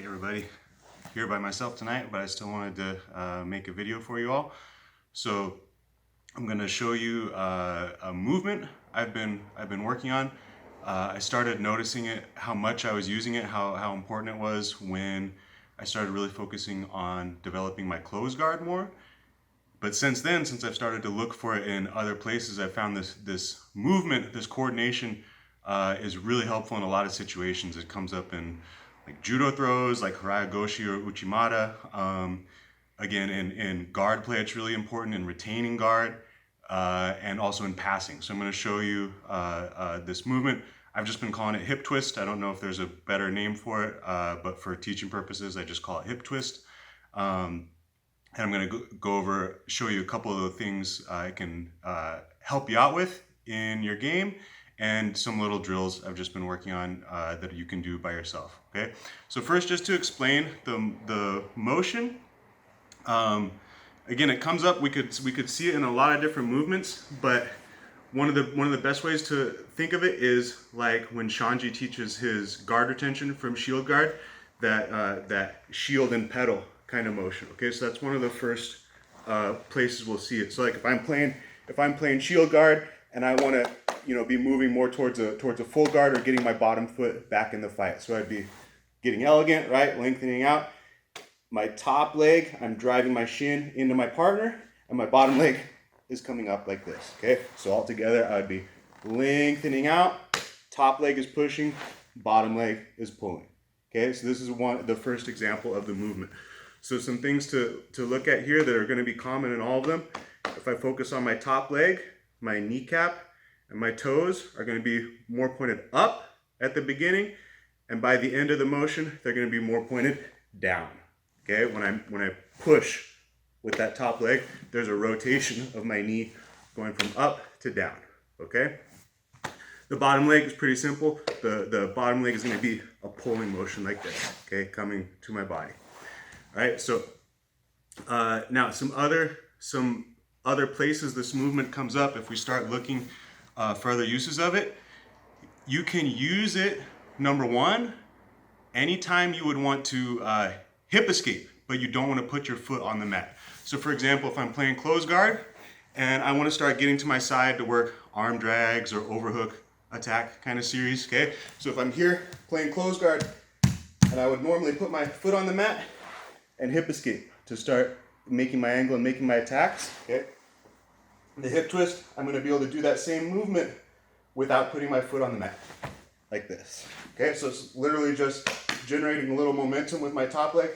Okay, everybody, here by myself tonight, but I still wanted to make a video for you all. So I'm going to show you a movement I've been working on. I started noticing it, how much I was using it, how important it was when I started really focusing on developing my close guard more. But since then, since I've started to look for it in other places, I found this movement, this coordination is really helpful in a lot of situations. It comes up in like judo throws, like Haraya-goshi or Uchimata. Again, in guard play, it's really important in retaining guard and also in passing. So I'm going to show you this movement. I've just been calling it hip twist. I don't know if there's a better name for it, but for teaching purposes, I just call it hip twist. And I'm going to go over, show you a couple of the things I can help you out with in your game, and some little drills I've just been working on that you can do by yourself. Okay, so first, just to explain the motion. Again, it comes up. We could see it in a lot of different movements, but one of the best ways to think of it is like when Shanji teaches his guard retention from shield guard, that shield and pedal kind of motion. Okay, so that's one of the first places we'll see it. So like if I'm playing shield guard and I want to be moving more towards a full guard or getting my bottom foot back in the fight. So I'd be getting elegant, right, lengthening out. My top leg, I'm driving my shin into my partner, and my bottom leg is coming up like this. Okay, so all together I would be lengthening out, top leg is pushing, bottom leg is pulling. Okay, so this is the first example of the movement. So some things to look at here that are going to be common in all of them. If I focus on my top leg, my kneecap and my toes are going to be more pointed up at the beginning, and by the end of the motion, they're going to be more pointed down. Okay, when I push with that top leg, there's a rotation of my knee going from up to down. Okay. The bottom leg is pretty simple. The bottom leg is going to be a pulling motion like this. Okay, coming to my body. All right, so now some other places this movement comes up. If we start looking for other uses of it, you can use it, number one, anytime you would want to hip escape, but you don't want to put your foot on the mat. So for example, if I'm playing close guard and I want to start getting to my side to work arm drags or overhook attack kind of series, okay? So if I'm here playing close guard and I would normally put my foot on the mat and hip escape to start making my angle and making my attacks, okay? The hip twist, I'm going to be able to do that same movement without putting my foot on the mat, like this. Okay, so it's literally just generating a little momentum with my top leg,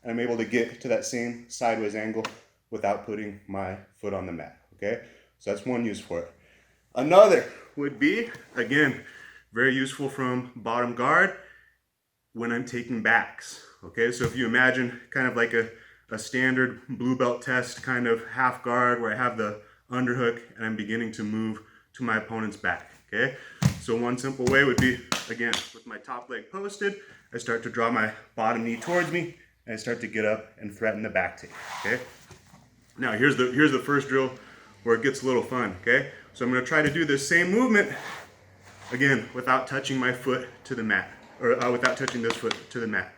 and I'm able to get to that same sideways angle without putting my foot on the mat. Okay, so that's one use for it. Another would be, again, very useful from bottom guard when I'm taking backs. Okay, so if you imagine kind of like a standard blue belt test kind of half guard where I have the underhook and I'm beginning to move to my opponent's back. Okay, so one simple way would be, again, with my top leg posted, I start to draw my bottom knee towards me and I start to get up and threaten the back take. Okay, now here's the first drill where it gets a little fun. Okay, so I'm going to try to do this same movement again without touching my foot to the mat, or without touching this foot to the mat.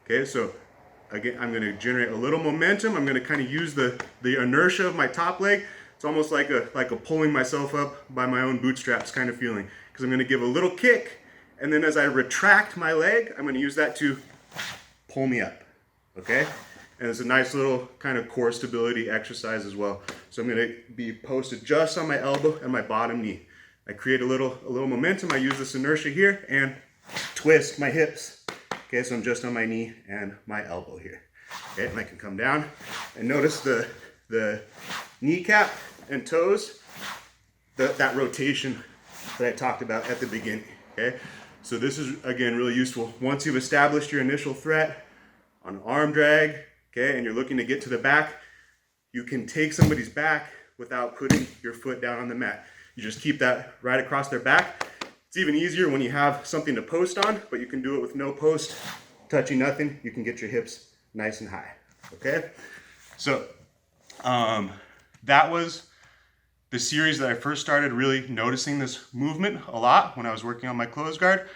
Okay, so again, I'm going to generate a little momentum. I'm going to kind of use the inertia of my top leg. It's almost like a pulling myself up by my own bootstraps kind of feeling, because I'm going to give a little kick, and then as I retract my leg, I'm going to use that to pull me up. Okay, and it's a nice little kind of core stability exercise as well. So I'm going to be posted just on my elbow and my bottom knee. I create a little momentum. I use this inertia here and twist my hips. Okay, so I'm just on my knee and my elbow here. Okay, and I can come down and notice the kneecap and toes, that rotation that I talked about at the beginning. Okay, so this is again really useful. Once you've established your initial threat on arm drag, okay, and you're looking to get to the back, you can take somebody's back without putting your foot down on the mat. You just keep that right across their back. It's even easier when you have something to post on, but you can do it with no post, touching nothing. You can get your hips nice and high. Okay, so that was the series that I first started really noticing this movement a lot when I was working on my close guard.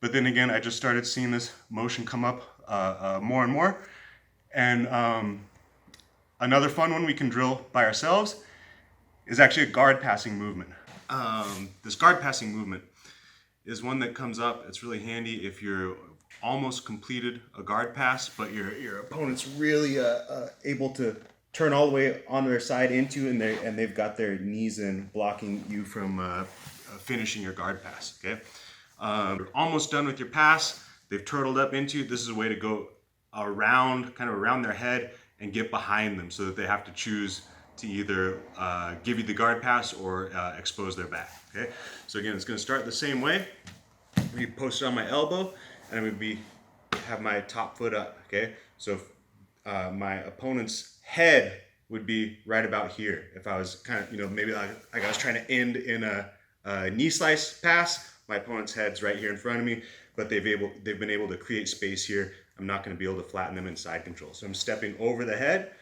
But then again, I just started seeing this motion come up more and more. And another fun one we can drill by ourselves is actually a guard passing movement. This guard passing movement is one that comes up. It's really handy if you're almost completed a guard pass, but your opponent's really able to turn all the way on their side into you, and they've got their knees in, blocking you from finishing your guard pass. Okay, you're almost done with your pass. They've turtled up into you. This is a way to go around, kind of around their head, and get behind them, so that they have to choose to either give you the guard pass or expose their back. Okay, so again, it's going to start the same way. I'm going to be posted on my elbow, and I'm going to have my top foot up. Okay, so if, my opponent's head would be right about here. If I was kind of, maybe like I was trying to end in a knee slice pass, my opponent's head's right here in front of me, but they've been able to create space here. I'm not going to be able to flatten them in side control. So I'm stepping over the head.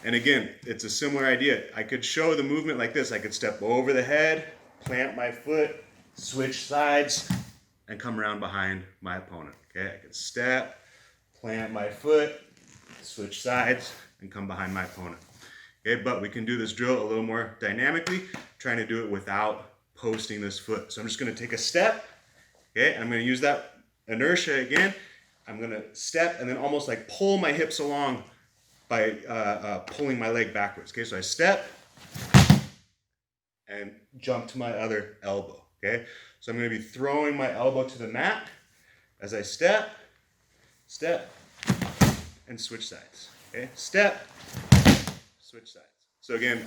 And again, it's a similar idea. I could show the movement like this. I could step over the head, plant my foot, switch sides, and come around behind my opponent. Okay, I could step, plant my foot, switch sides, and come behind my opponent. Okay, but we can do this drill a little more dynamically, trying to do it without posting this foot. So I'm just going to take a step. Okay, I'm going to use that inertia again. I'm going to step and then almost like pull my hips along by pulling my leg backwards. Okay, so I step and jump to my other elbow. Okay, so I'm going to be throwing my elbow to the mat as I step, and switch sides. Okay, step, switch sides. So again,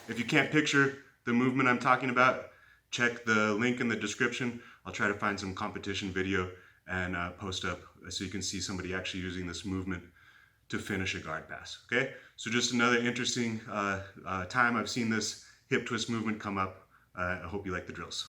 if you can't picture the movement I'm talking about, check the link in the description. I'll try to find some competition video and post up so you can see somebody actually using this movement to finish a guard pass. Okay, so just another interesting time I've seen this hip twist movement come up. I hope you like the drills.